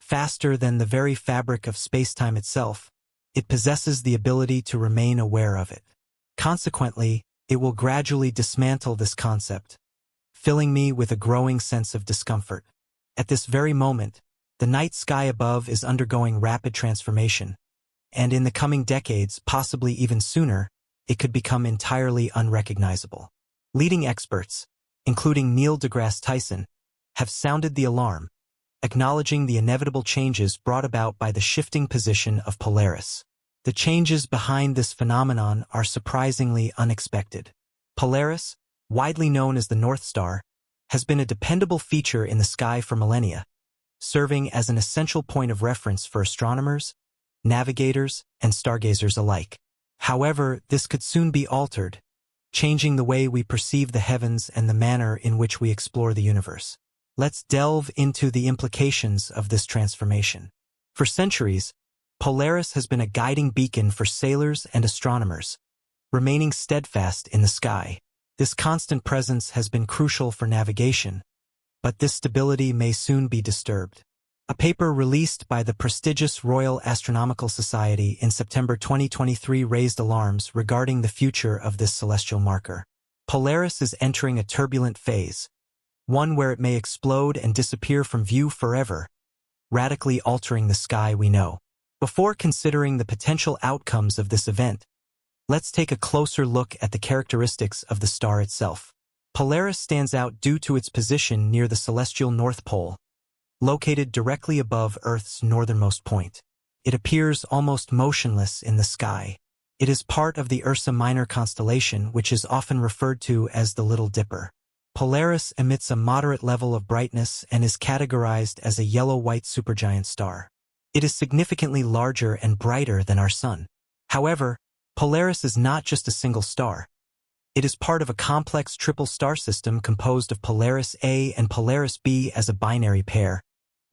Faster than the very fabric of spacetime itself, it possesses the ability to remain aware of it. Consequently, it will gradually dismantle this concept, filling me with a growing sense of discomfort. At this very moment, the night sky above is undergoing rapid transformation, and in the coming decades, possibly even sooner, it could become entirely unrecognizable. Leading experts, including Neil deGrasse Tyson, have sounded the alarm, acknowledging the inevitable changes brought about by the shifting position of Polaris. The changes behind this phenomenon are surprisingly unexpected. Polaris, widely known as the North Star, has been a dependable feature in the sky for millennia, serving as an essential point of reference for astronomers, navigators, and stargazers alike. However, this could soon be altered, changing the way we perceive the heavens and the manner in which we explore the universe. Let's delve into the implications of this transformation. For centuries, Polaris has been a guiding beacon for sailors and astronomers, remaining steadfast in the sky. This constant presence has been crucial for navigation, but this stability may soon be disturbed. A paper released by the prestigious Royal Astronomical Society in September 2023 raised alarms regarding the future of this celestial marker. Polaris is entering a turbulent phase, one where it may explode and disappear from view forever, radically altering the sky we know. Before considering the potential outcomes of this event, let's take a closer look at the characteristics of the star itself. Polaris stands out due to its position near the celestial North Pole, located directly above Earth's northernmost point. It appears almost motionless in the sky. It is part of the Ursa Minor constellation, which is often referred to as the Little Dipper. Polaris emits a moderate level of brightness and is categorized as a yellow-white supergiant star. It is significantly larger and brighter than our Sun. However, Polaris is not just a single star. It is part of a complex triple star system composed of Polaris A and Polaris B as a binary pair,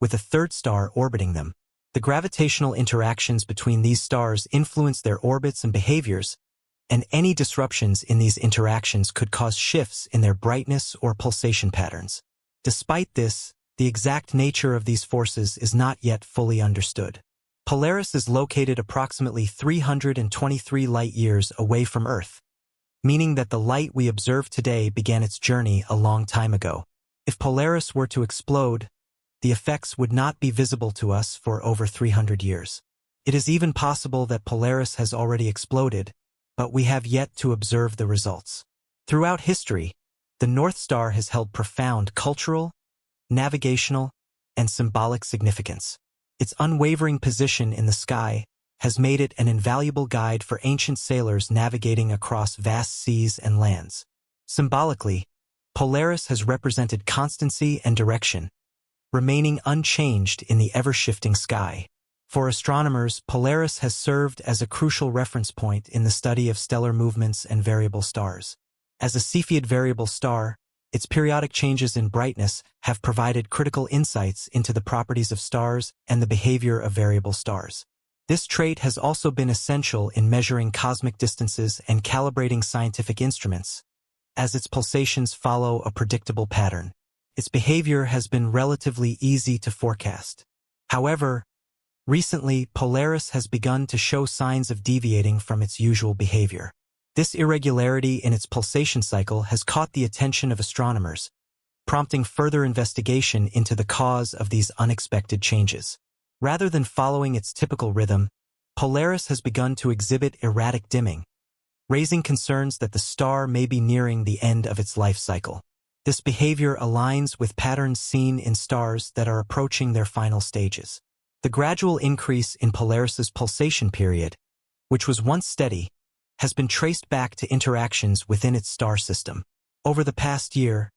with a third star orbiting them. The gravitational interactions between these stars influence their orbits and behaviors, and any disruptions in these interactions could cause shifts in their brightness or pulsation patterns. Despite this, the exact nature of these forces is not yet fully understood. Polaris is located approximately 323 light-years away from Earth, meaning that the light we observe today began its journey a long time ago. If Polaris were to explode, the effects would not be visible to us for over 300 years. It is even possible that Polaris has already exploded, but we have yet to observe the results. Throughout history, the North Star has held profound cultural, navigational, and symbolic significance. Its unwavering position in the sky has made it an invaluable guide for ancient sailors navigating across vast seas and lands. Symbolically, Polaris has represented constancy and direction, remaining unchanged in the ever-shifting sky. For astronomers, Polaris has served as a crucial reference point in the study of stellar movements and variable stars. As a Cepheid variable star, its periodic changes in brightness have provided critical insights into the properties of stars and the behavior of variable stars. This trait has also been essential in measuring cosmic distances and calibrating scientific instruments, as its pulsations follow a predictable pattern. Its behavior has been relatively easy to forecast. However, recently, Polaris has begun to show signs of deviating from its usual behavior. This irregularity in its pulsation cycle has caught the attention of astronomers, prompting further investigation into the cause of these unexpected changes. Rather than following its typical rhythm, Polaris has begun to exhibit erratic dimming, raising concerns that the star may be nearing the end of its life cycle. This behavior aligns with patterns seen in stars that are approaching their final stages. The gradual increase in Polaris's pulsation period, which was once steady, has been traced back to interactions within its star system. Over the past year,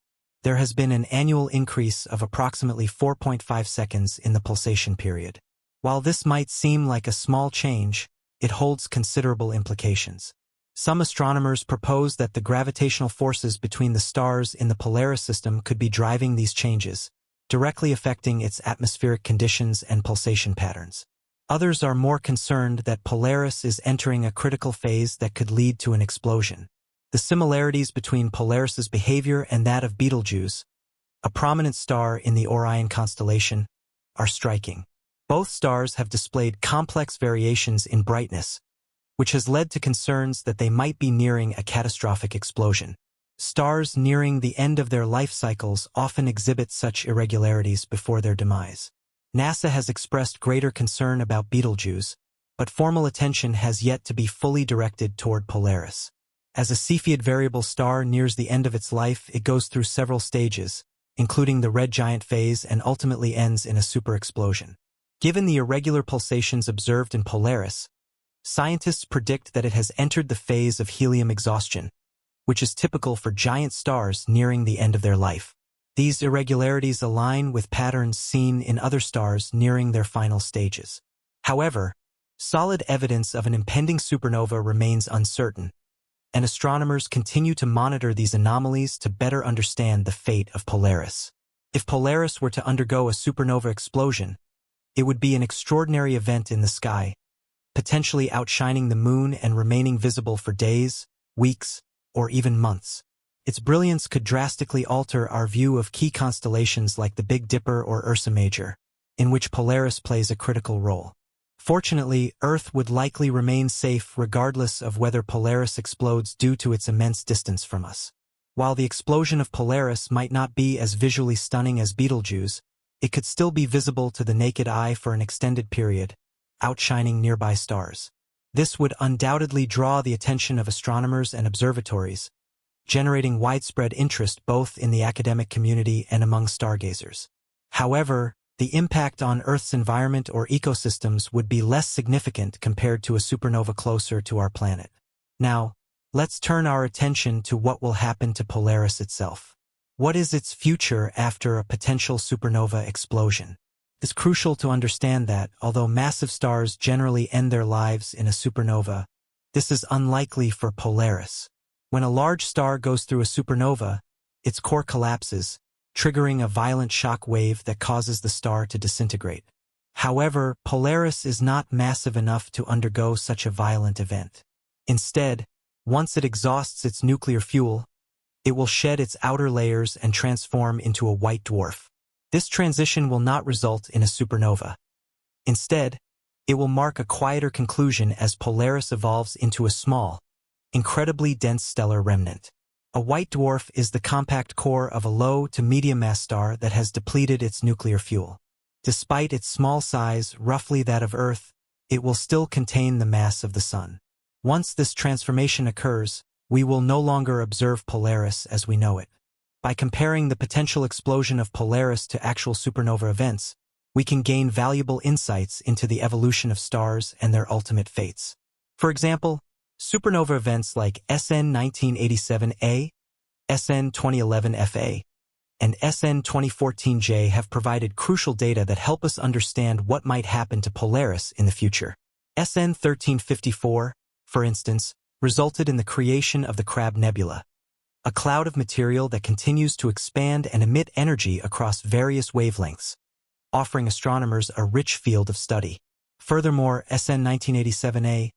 there has been an annual increase of approximately 4.5 seconds in the pulsation period. While this might seem like a small change, it holds considerable implications. Some astronomers propose that the gravitational forces between the stars in the Polaris system could be driving these changes, directly affecting its atmospheric conditions and pulsation patterns. Others are more concerned that Polaris is entering a critical phase that could lead to an explosion. The similarities between Polaris's behavior and that of Betelgeuse, a prominent star in the Orion constellation, are striking. Both stars have displayed complex variations in brightness, which has led to concerns that they might be nearing a catastrophic explosion. Stars nearing the end of their life cycles often exhibit such irregularities before their demise. NASA has expressed greater concern about Betelgeuse, but formal attention has yet to be fully directed toward Polaris. As a Cepheid variable star nears the end of its life, it goes through several stages, including the red giant phase, and ultimately ends in a superexplosion. Given the irregular pulsations observed in Polaris, scientists predict that it has entered the phase of helium exhaustion, which is typical for giant stars nearing the end of their life. These irregularities align with patterns seen in other stars nearing their final stages. However, solid evidence of an impending supernova remains uncertain, and astronomers continue to monitor these anomalies to better understand the fate of Polaris. If Polaris were to undergo a supernova explosion, it would be an extraordinary event in the sky, potentially outshining the moon and remaining visible for days, weeks, or even months. Its brilliance could drastically alter our view of key constellations like the Big Dipper or Ursa Major, in which Polaris plays a critical role. Fortunately, Earth would likely remain safe regardless of whether Polaris explodes due to its immense distance from us. While the explosion of Polaris might not be as visually stunning as Betelgeuse, it could still be visible to the naked eye for an extended period, outshining nearby stars. This would undoubtedly draw the attention of astronomers and observatories, generating widespread interest both in the academic community and among stargazers. However, the impact on Earth's environment or ecosystems would be less significant compared to a supernova closer to our planet. Now, let's turn our attention to what will happen to Polaris itself. What is its future after a potential supernova explosion? It's crucial to understand that, although massive stars generally end their lives in a supernova, this is unlikely for Polaris. When a large star goes through a supernova, its core collapses, triggering a violent shock wave that causes the star to disintegrate. However, Polaris is not massive enough to undergo such a violent event. Instead, once it exhausts its nuclear fuel, it will shed its outer layers and transform into a white dwarf. This transition will not result in a supernova. Instead, it will mark a quieter conclusion as Polaris evolves into a small, incredibly dense stellar remnant. A white dwarf is the compact core of a low to medium-mass star that has depleted its nuclear fuel. Despite its small size, roughly that of Earth, it will still contain the mass of the Sun. Once this transformation occurs, we will no longer observe Polaris as we know it. By comparing the potential explosion of Polaris to actual supernova events, we can gain valuable insights into the evolution of stars and their ultimate fates. For example, supernova events like SN 1987A, SN 2011FA, and SN 2014J have provided crucial data that help us understand what might happen to Polaris in the future. SN 1354, for instance, resulted in the creation of the Crab Nebula, a cloud of material that continues to expand and emit energy across various wavelengths, offering astronomers a rich field of study. Furthermore, SN 1987A,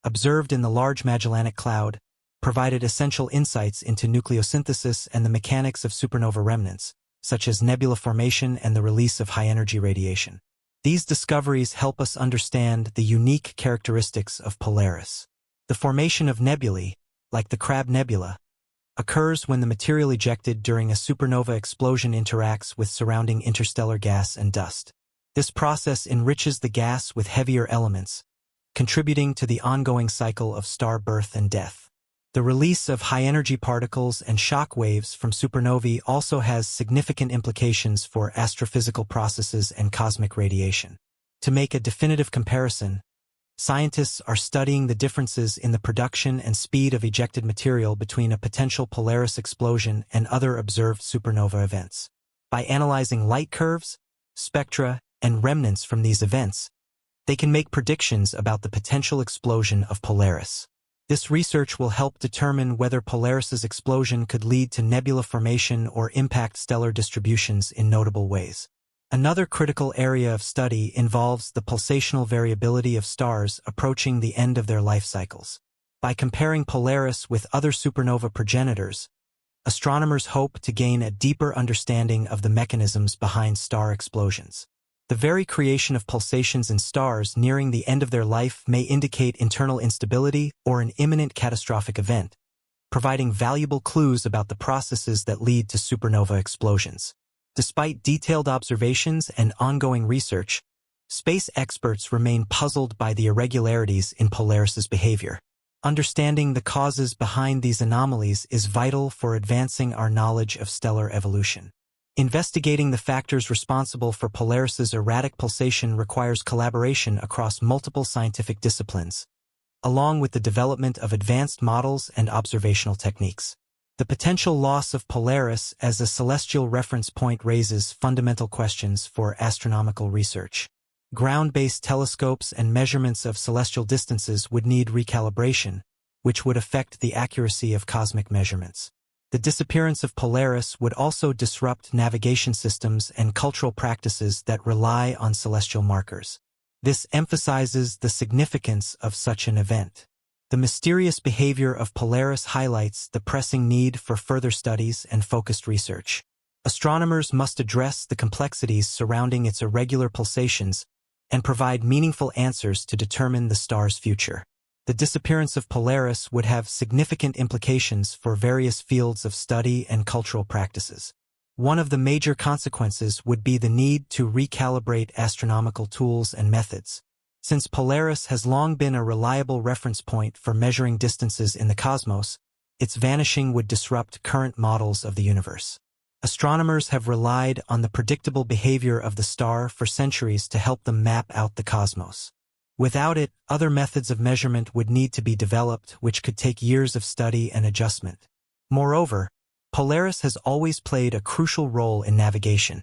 observed in the Large Magellanic Cloud, provided essential insights into nucleosynthesis and the mechanics of supernova remnants, such as nebula formation and the release of high-energy radiation. These discoveries help us understand the unique characteristics of Polaris. The formation of nebulae, like the Crab Nebula, occurs when the material ejected during a supernova explosion interacts with surrounding interstellar gas and dust. This process enriches the gas with heavier elements, contributing to the ongoing cycle of star birth and death. The release of high-energy particles and shock waves from supernovae also has significant implications for astrophysical processes and cosmic radiation. To make a definitive comparison, scientists are studying the differences in the production and speed of ejected material between a potential Polaris explosion and other observed supernova events. By analyzing light curves, spectra, and remnants from these events, they can make predictions about the potential explosion of Polaris. This research will help determine whether Polaris's explosion could lead to nebula formation or impact stellar distributions in notable ways. Another critical area of study involves the pulsational variability of stars approaching the end of their life cycles. By comparing Polaris with other supernova progenitors, astronomers hope to gain a deeper understanding of the mechanisms behind star explosions. The The very creation of pulsations in stars nearing the end of their life may indicate internal instability or an imminent catastrophic event, providing valuable clues about the processes that lead to supernova explosions. Despite detailed observations and ongoing research, space experts remain puzzled by the irregularities in Polaris's behavior. Understanding the causes behind these anomalies is vital for advancing our knowledge of stellar evolution. Investigating the factors responsible for Polaris's erratic pulsation requires collaboration across multiple scientific disciplines, along with the development of advanced models and observational techniques. The potential loss of Polaris as a celestial reference point raises fundamental questions for astronomical research. Ground-based telescopes and measurements of celestial distances would need recalibration, which would affect the accuracy of cosmic measurements. The disappearance of Polaris would also disrupt navigation systems and cultural practices that rely on celestial markers. This emphasizes the significance of such an event. The mysterious behavior of Polaris highlights the pressing need for further studies and focused research. Astronomers must address the complexities surrounding its irregular pulsations and provide meaningful answers to determine the star's future. The disappearance of Polaris would have significant implications for various fields of study and cultural practices. One of the major consequences would be the need to recalibrate astronomical tools and methods. Since Polaris has long been a reliable reference point for measuring distances in the cosmos, its vanishing would disrupt current models of the universe. Astronomers have relied on the predictable behavior of the star for centuries to help them map out the cosmos. Without it, other methods of measurement would need to be developed, which could take years of study and adjustment. Moreover, Polaris has always played a crucial role in navigation,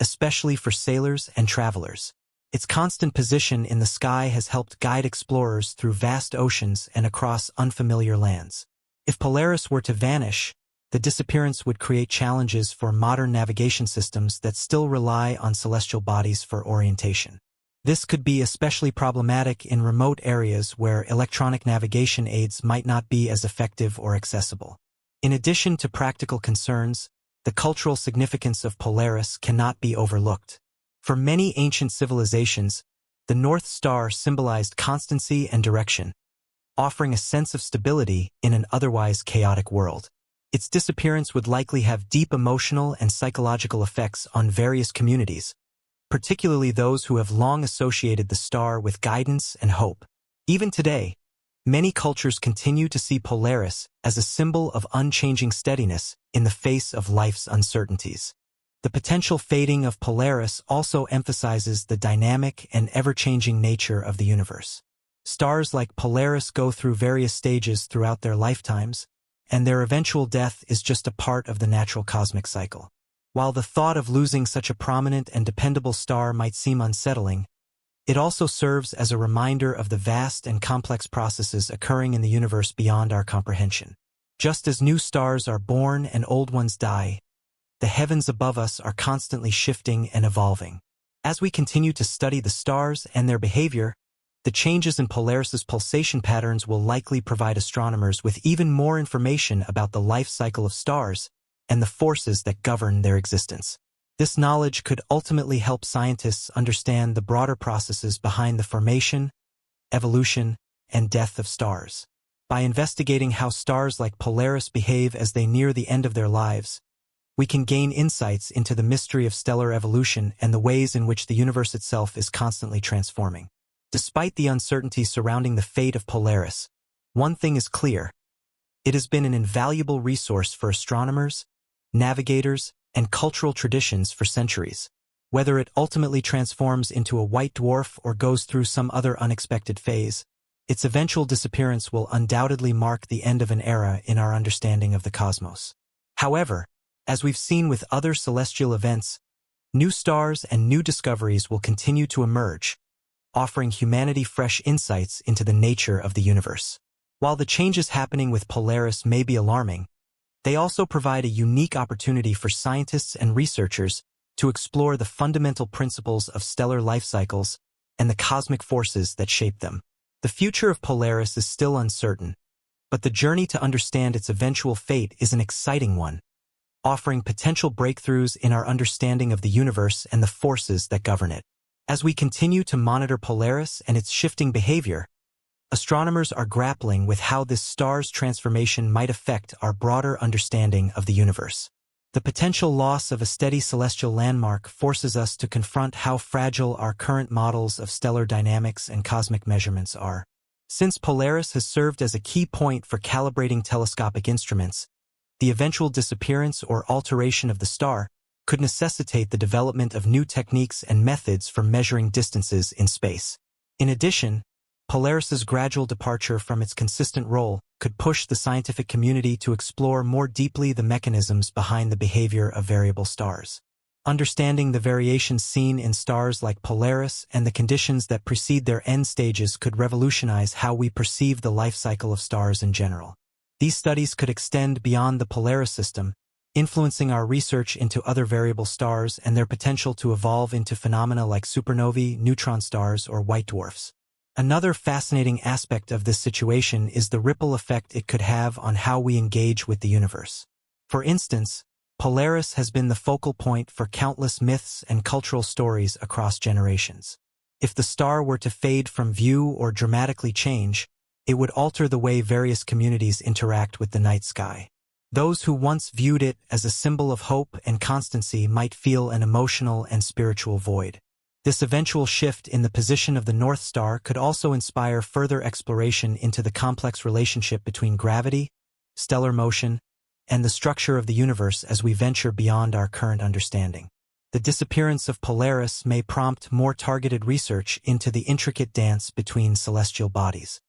especially for sailors and travelers. Its constant position in the sky has helped guide explorers through vast oceans and across unfamiliar lands. If Polaris were to vanish, the disappearance would create challenges for modern navigation systems that still rely on celestial bodies for orientation. This could be especially problematic in remote areas where electronic navigation aids might not be as effective or accessible. In addition to practical concerns, the cultural significance of Polaris cannot be overlooked. For many ancient civilizations, the North Star symbolized constancy and direction, offering a sense of stability in an otherwise chaotic world. Its disappearance would likely have deep emotional and psychological effects on various communities, particularly those who have long associated the star with guidance and hope. Even today, many cultures continue to see Polaris as a symbol of unchanging steadiness in the face of life's uncertainties. The potential fading of Polaris also emphasizes the dynamic and ever-changing nature of the universe. Stars like Polaris go through various stages throughout their lifetimes, and their eventual death is just a part of the natural cosmic cycle. While the thought of losing such a prominent and dependable star might seem unsettling, it also serves as a reminder of the vast and complex processes occurring in the universe beyond our comprehension. Just as new stars are born and old ones die, the heavens above us are constantly shifting and evolving. As we continue to study the stars and their behavior, the changes in Polaris's pulsation patterns will likely provide astronomers with even more information about the life cycle of stars and the forces that govern their existence. This knowledge could ultimately help scientists understand the broader processes behind the formation, evolution, and death of stars. By investigating how stars like Polaris behave as they near the end of their lives, we can gain insights into the mystery of stellar evolution and the ways in which the universe itself is constantly transforming. Despite the uncertainty surrounding the fate of Polaris, one thing is clear: it has been an invaluable resource for astronomers, navigators, and cultural traditions for centuries. Whether it ultimately transforms into a white dwarf or goes through some other unexpected phase, its eventual disappearance will undoubtedly mark the end of an era in our understanding of the cosmos. However, as we've seen with other celestial events, new stars and new discoveries will continue to emerge, offering humanity fresh insights into the nature of the universe. While the changes happening with Polaris may be alarming, they also provide a unique opportunity for scientists and researchers to explore the fundamental principles of stellar life cycles and the cosmic forces that shape them. The future of Polaris is still uncertain, but the journey to understand its eventual fate is an exciting one, offering potential breakthroughs in our understanding of the universe and the forces that govern it. As we continue to monitor Polaris and its shifting behavior, astronomers are grappling with how this star's transformation might affect our broader understanding of the universe. The potential loss of a steady celestial landmark forces us to confront how fragile our current models of stellar dynamics and cosmic measurements are. Since Polaris has served as a key point for calibrating telescopic instruments, the eventual disappearance or alteration of the star could necessitate the development of new techniques and methods for measuring distances in space. In addition, Polaris's gradual departure from its consistent role could push the scientific community to explore more deeply the mechanisms behind the behavior of variable stars. Understanding the variations seen in stars like Polaris and the conditions that precede their end stages could revolutionize how we perceive the life cycle of stars in general. These studies could extend beyond the Polaris system, influencing our research into other variable stars and their potential to evolve into phenomena like supernovae, neutron stars, or white dwarfs. Another fascinating aspect of this situation is the ripple effect it could have on how we engage with the universe. For instance, Polaris has been the focal point for countless myths and cultural stories across generations. If the star were to fade from view or dramatically change, it would alter the way various communities interact with the night sky. Those who once viewed it as a symbol of hope and constancy might feel an emotional and spiritual void. This eventual shift in the position of the North Star could also inspire further exploration into the complex relationship between gravity, stellar motion, and the structure of the universe as we venture beyond our current understanding. The disappearance of Polaris may prompt more targeted research into the intricate dance between celestial bodies.